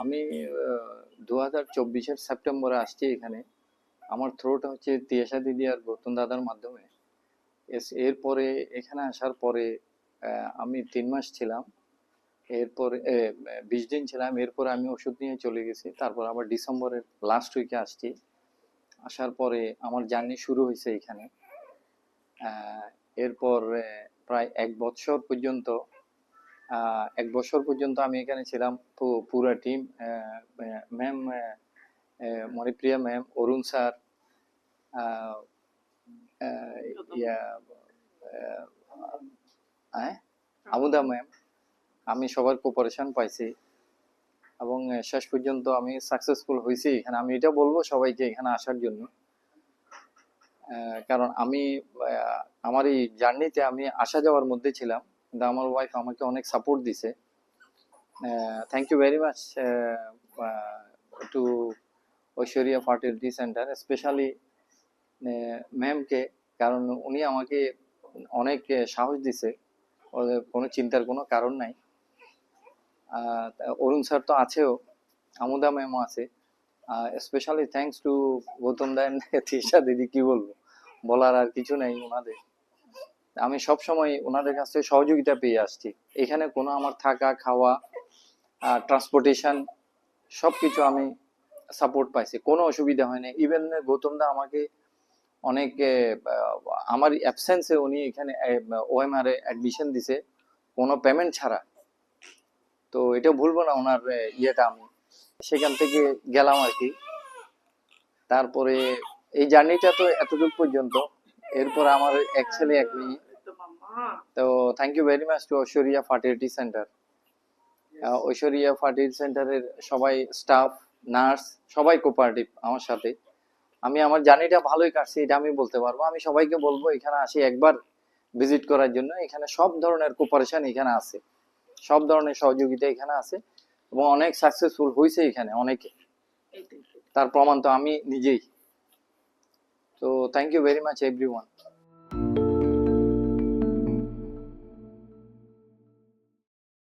আমি 2024-এর সেপ্টেম্বরে আসছি এখানে। আমার থ্রোটা হচ্ছে তিয়াশা দিদি আর গৌতম দাদার মাধ্যমে। এরপরে এখানে আসার পরে আমি 3 মাস ছিলাম। এরপরে 20 দিন ছিলাম। এরপরে আমি ওষুধ নিয়ে চলে গেছি। তারপর আবার ডিসেম্বরের লাস্ট উইকে আসছি। আসার পরে আমার জার্নি শুরু হয়েছে এখানে। এরপর প্রায় 1 বছর পর্যন্ত আমি এখানে ছিলাম। পুরা টিম, ম্যাম, মণিপ্রিয়া ম্যাম, অরুণ স্যার, আমুদা ম্যাম, আমি সবার কোপারেশন পাইছি এবং শেষ পর্যন্ত আমি সাকসেসফুল হয়েছি এখানে। আমি এটা বলবো সবাইকে এখানে আসার জন্য, কারণ আমি আমার এই জার্নিতে আমি আসা যাওয়ার মধ্যে ছিলাম, কিন্তু আমার ওয়াইফ আমাকে অনেক সাপোর্ট দিছে। Thank you very much to Aishwarya fertility centre, specially ম্যামকে, কারণ উনি আমাকে অনেক সাহস দিছে। কোনো চিন্তার কোনো কারণ নাই। অরুণ স্যার তো আছেও, আমুদা ম্যামও আছে। স্পেশালি থ্যাংকস টু গৌতম দা এন্ড তৃষা দিদি। কি বলবো, বলার আর কিছু নাই ওনাদের। আমি সব সময় ওনাদের কাছ থেকে সহযোগিতা পেয়ে আসছি। এখানে কোনো আমার থাকা খাওয়া, ট্রান্সপোর্টেশন সবকিছু আমি সাপোর্ট পাইছি, কোনো অসুবিধা হয় না। ইভেন গৌতম দা আমাকে অনেক আমার অ্যাবসেন্সে উনি এখানে ওএমআর এ অ্যাডমিশন দিছে কোনো পেমেন্ট ছাড়া। তো এটা ভুলবো না ওনার ইয়েটা। আমি সেখান থেকে গেলাম আর কি। তারপরে এই জার্নিটা তো এতটুকু পর্যন্ত। এরপর আমার এক ছেলে এক মেয়ে। তো thank you very much to Aishwarya fertility centre. Aishwarya fertility সেন্টারের সবাই, স্টাফ, নার্স, সবাই কোঅপারেটিভ আমার সাথে। আমি আমার জার্নিটা ভালোই কাটছি, এটা আমি বলতে পারবো। আমি সবাইকে বলবো এখানে আসি একবার ভিজিট করার জন্য। এখানে সব ধরনের কোঅপারেশন এখানে আছে, সব ধরনের সহযোগিতা এখানে আছে এবং অনেক সাকসেসফুল হয়েছে এখানে অনেকে। তার প্রমাণ তো আমি নিজেই। তো thank you very much everyone.